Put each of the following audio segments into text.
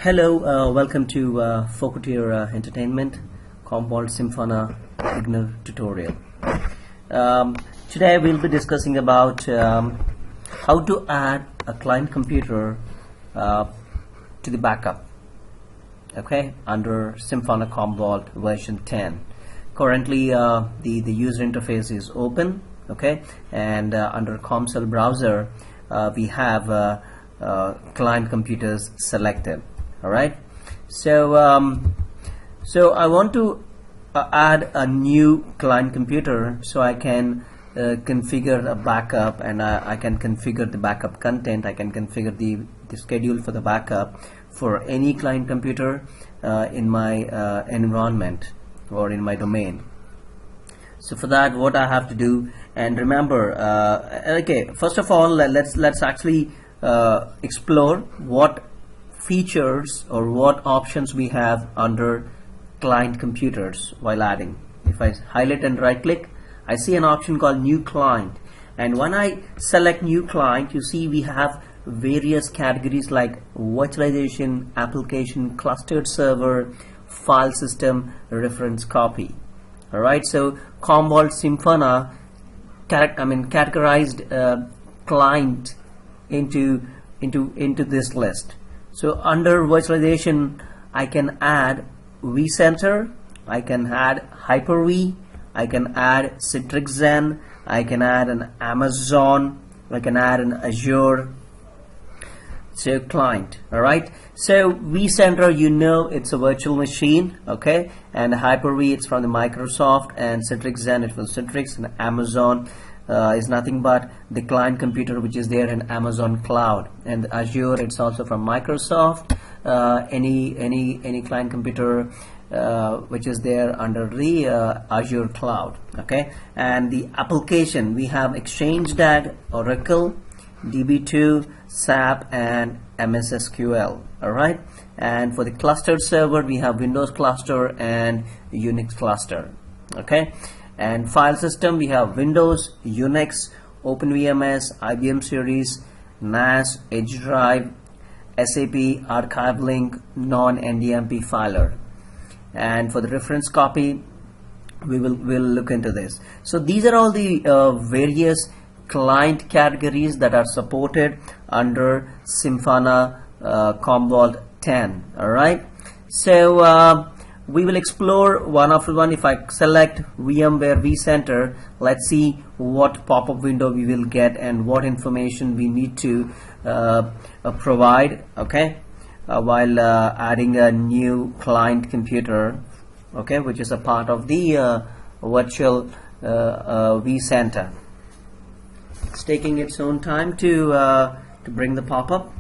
Hello, welcome to Focuteer Entertainment Commvault Simpana beginner tutorial. Today we'll be discussing about how to add a client computer to the backup. Okay, under Simpana Commvault version 10. Currently, the user interface is open. Okay, and under Commcell browser, we have client computers selected. All right, so I want to add a new client computer so I can configure a backup, and I can configure the backup content. I can configure the schedule for the backup for any client computer in my environment or in my domain. So for that, what I have to do, and remember, okay, first of all, let's actually explore what features or what options we have under client computers while adding. If I highlight and right click, I see an option called new client, and when I select new client, you see we have various categories like virtualization, application, clustered server, file system, reference copy. Alright, so Commvault Simpana categorized client into this list. So under virtualization, I can add Vcenter, I can add Hyper-V, I can add Citrix Xen, I can add an Amazon, I can add an Azure client. Alright, so Vcenter, you know, it's a virtual machine, okay, and Hyper-V, it's from the Microsoft, and Citrix Xen, it's from Citrix, and Amazon is nothing but the client computer which is there in Amazon cloud, and Azure, it's also from Microsoft. Any client computer which is there under the Azure cloud. Okay, and the application, we have Exchange DAG, Oracle, DB2, SAP, and MS SQL. Alright, and for the clustered server, we have Windows cluster and Unix cluster. Okay, and file system, we have Windows, Unix, OpenVMS, IBM series, NAS, Edge drive, SAP, Archive Link, non-NDMP filer. And for the reference copy, we'll look into this. So these are all the various client categories that are supported under Simpana Commvault 10. Alright, so we will explore one after one. If I select VMware Vcenter, let's see what pop-up window we will get and what information we need to provide, okay, while adding a new client computer, okay, which is a part of the virtual Vcenter. It's taking its own time to bring the pop-up.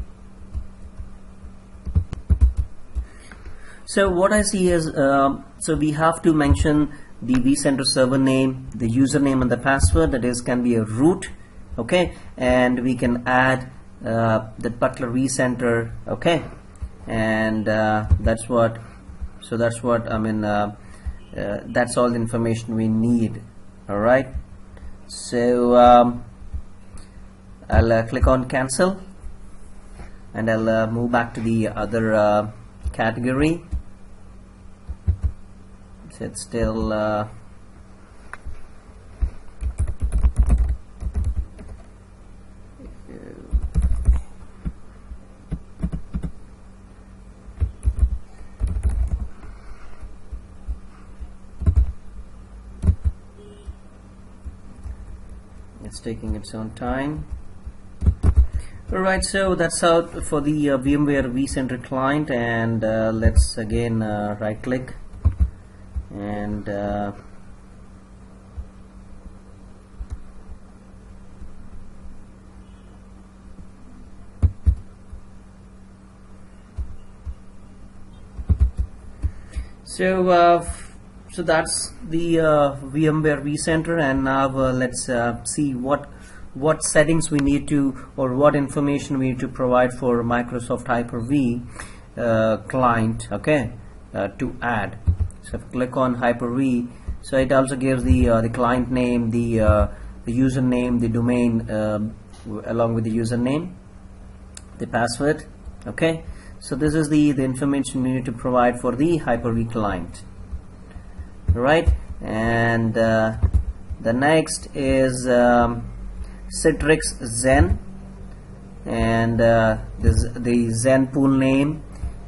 So what I see is, so we have to mention the Vcenter server name, the username, and the password. That is, can be a root, okay, and we can add that particular Vcenter, okay, and that's what. So that's what I mean. That's all the information we need. All right. So I'll click on cancel, and I'll move back to the other category. So it's still it's taking its own time. Alright, so that's how for the VMware Vcenter client, and let's again right click and so that's the VMware Vcenter, and now let's see what settings we need to, or what information we need to provide for Microsoft Hyper-V client, okay, to add. So if I click on Hyper-V, so it also gives the client name, the username, the domain along with the username, the password, okay. So this is the information we need to provide for the Hyper-V client, right? And the next is Citrix Xen, and this the Xen pool name,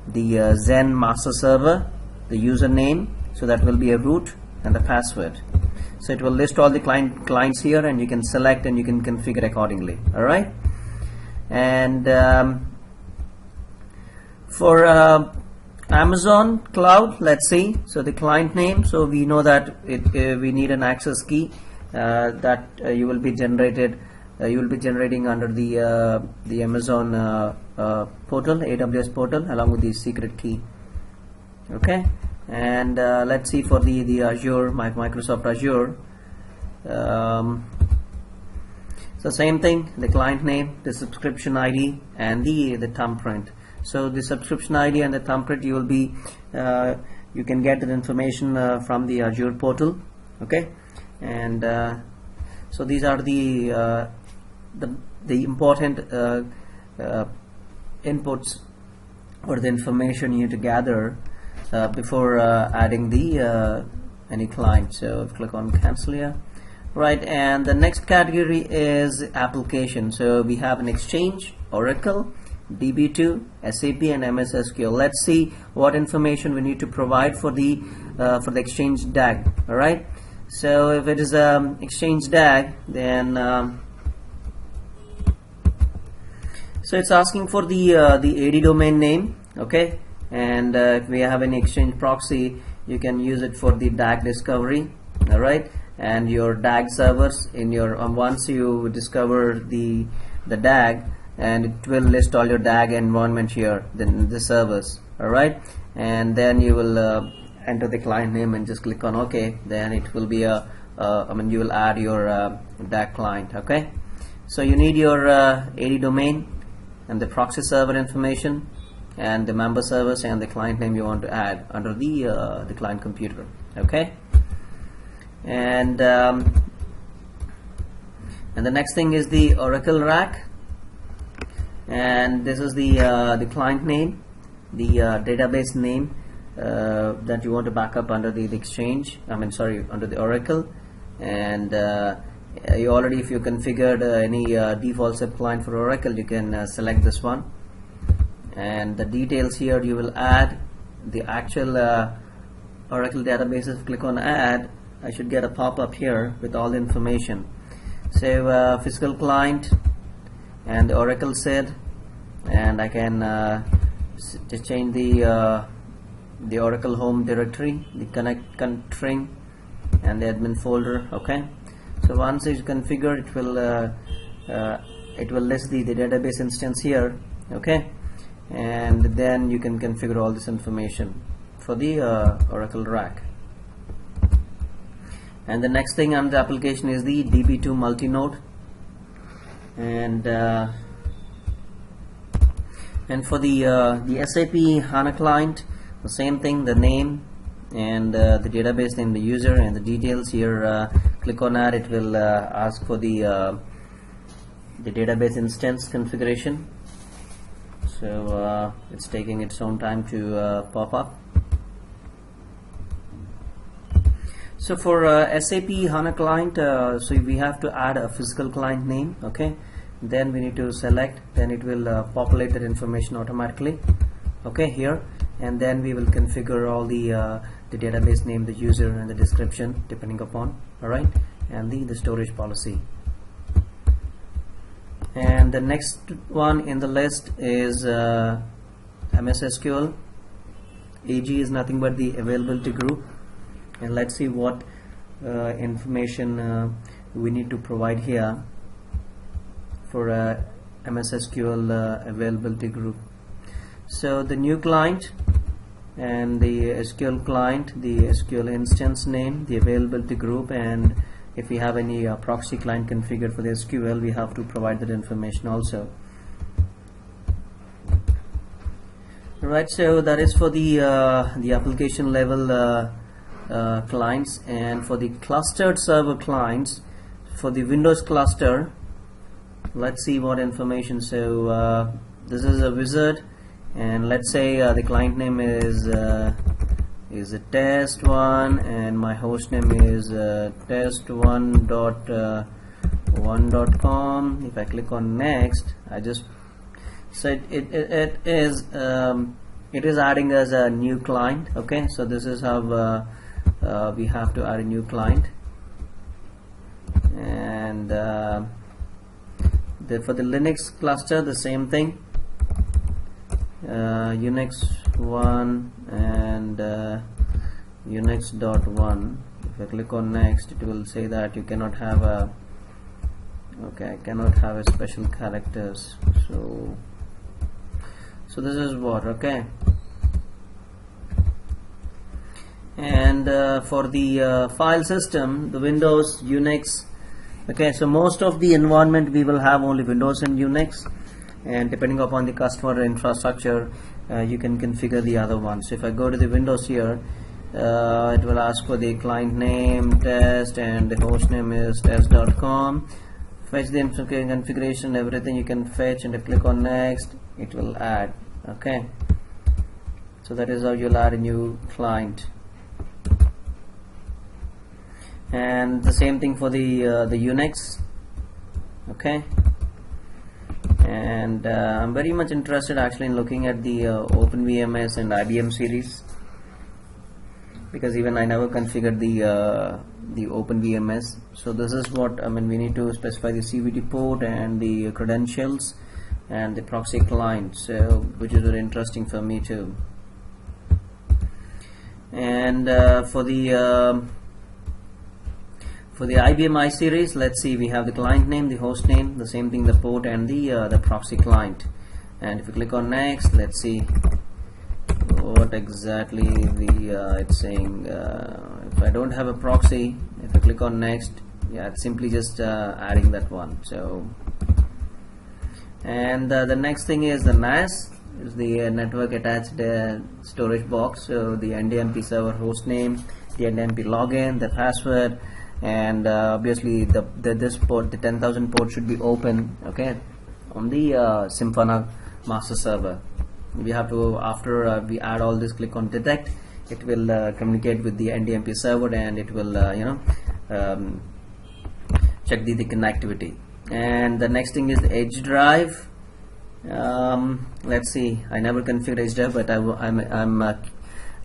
the Xen master server, the username, so that will be a root, and the password. So it will list all the clients here, and you can select and you can configure accordingly. All right. And for Amazon cloud, let's see. So the client name, so we know that we need an access key that you will be generating under the Amazon portal, AWS portal, along with the secret key. Okay. And let's see for the Azure, Microsoft Azure. So same thing, the client name, the subscription ID, and the thumbprint. So the subscription ID and the thumbprint, you will be you can get that information from the Azure portal. Okay. And so these are the important inputs or the information you need to gather before adding the any client. So click on cancel here, right? And the next category is application. So we have an Exchange, Oracle, DB2, SAP, and MS SQL. Let's see what information we need to provide for the Exchange DAG. All right. So if it is Exchange DAG, then so it's asking for the AD domain name. Okay. And if we have any Exchange proxy, you can use it for the DAG discovery. All right. And your DAG servers in your once you discover the DAG, and it will list all your DAG environment here, then the servers. All right. And then you will enter the client name and just click on OK. Then it will be you will add your DAG client. Okay. So you need your AD domain and the proxy server information and the member servers and the client name you want to add under the client computer. Okay. And the next thing is the Oracle rack, and this is the client name, the database name that you want to back up under the Exchange, under the Oracle. And you already, if you configured any default subclient for Oracle, you can select this one. And the details here, you will add the actual Oracle databases. Click on add. I should get a pop-up here with all the information. So physical client and the Oracle SID, and I can just change the Oracle home directory, the connect country, and the admin folder. Okay. So once it's configured, it will list the database instance here. Okay. And then you can configure all this information for the Oracle rack. And the next thing on the application is the DB2 multinode, and for the SAP HANA client, the same thing, the name and the database name, the user, and the details here. Click on add. It will ask for the database instance configuration. So it's taking its own time to pop up. So for SAP HANA client, so we have to add a physical client name. Okay. Then we need to select. Then it will populate that information automatically. Okay, here, and then we will configure all the database name, the user, and the description depending upon. All right, and the storage policy. And the next one in the list is MS SQL. AG is nothing but the availability group. And let's see what information we need to provide here for MS SQL availability group. So the new client and the SQL client, the SQL instance name, the availability group, and if we have any proxy client configured for the SQL, we have to provide that information also. Right, so that is for the application level clients. And for the clustered server clients, for the Windows cluster, let's see what information. So this is a wizard, and let's say the client name is a test1, and my host name is test1.1.com. If I click on next, I just said it is adding as a new client. Okay, so this is how we have to add a new client. And for the Linux cluster, the same thing, Unix 1 and Unix.1. If I click on next, it will say that you cannot have a cannot have a special characters. So this is what, okay. And for the file system, the Windows, Unix, okay, so most of the environment we will have only Windows and Unix, and depending upon the customer infrastructure, you can configure the other ones. So if I go to the Windows here, it will ask for the client name test, and the host name is test.com. Fetch the configuration, everything you can fetch, and click on next, it will add. Okay, so that is how you'll add a new client. And the same thing for the Unix. Okay, and I'm very much interested actually in looking at the OpenVMS and IBM series, because even I never configured the OpenVMS. So this is what I mean. We need to specify the CVT port and the credentials and the proxy client, so which is very interesting for me too. And for the IBM I series, let's see, we have the client name, the host name, the same thing, the port, and the proxy client. And if you click on next, let's see what exactly it's saying. If I don't have a proxy, if I click on next, yeah, it's simply just adding that one. So, and the next thing is the NAS, is the network attached storage box. So the NDMP server host name, the NDMP login, the password, and obviously this port, the 10,000 port, should be open, okay, on the Simpana master server. We have to, after we add all this, click on detect. It will communicate with the NDMP server, and it will check the connectivity. And the next thing is the edge drive. Let's see, I never configured edge drive, but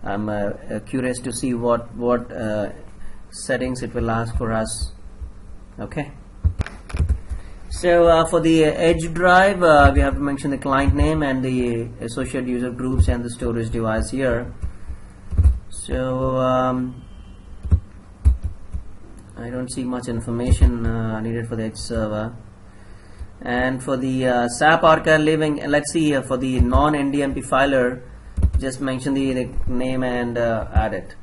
I'm curious to see what settings it will ask for us. Okay, so for the edge drive, we have to mention the client name and the associated user groups and the storage device here. So I don't see much information needed for the edge server. And for the SAP archive living, let's see, for the non-NDMP filer, just mention the name and add it.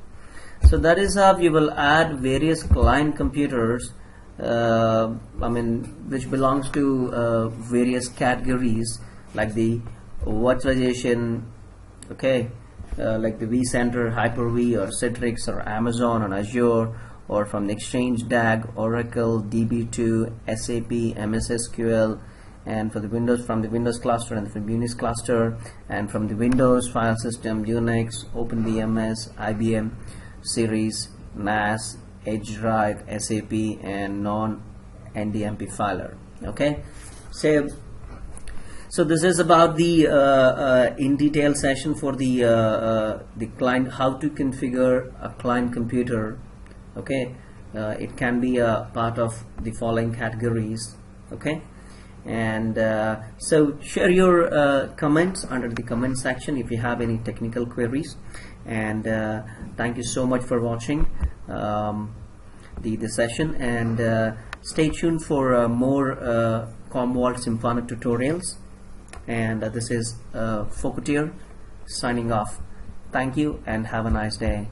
So that is how you will add various client computers, which belongs to various categories, like the virtualization, okay, like the Vcenter, Hyper-V, or Citrix, or Amazon, or Azure, or from the Exchange, DAG, Oracle, DB2, SAP, MS SQL, and for the Windows, from the Windows cluster, and from Unix cluster, and from the Windows file system, Unix, OpenVMS, IBM series, NAS, edge drive, SAP, and non-NDMP filer. Okay, so this is about the in detail session for the client, how to configure a client computer. Okay, it can be a part of the following categories. Okay, and so share your comments under the comment section if you have any technical queries. And thank you so much for watching the session, and stay tuned for more Commvault Simpana tutorials. And this is Fokutir signing off. Thank you and have a nice day.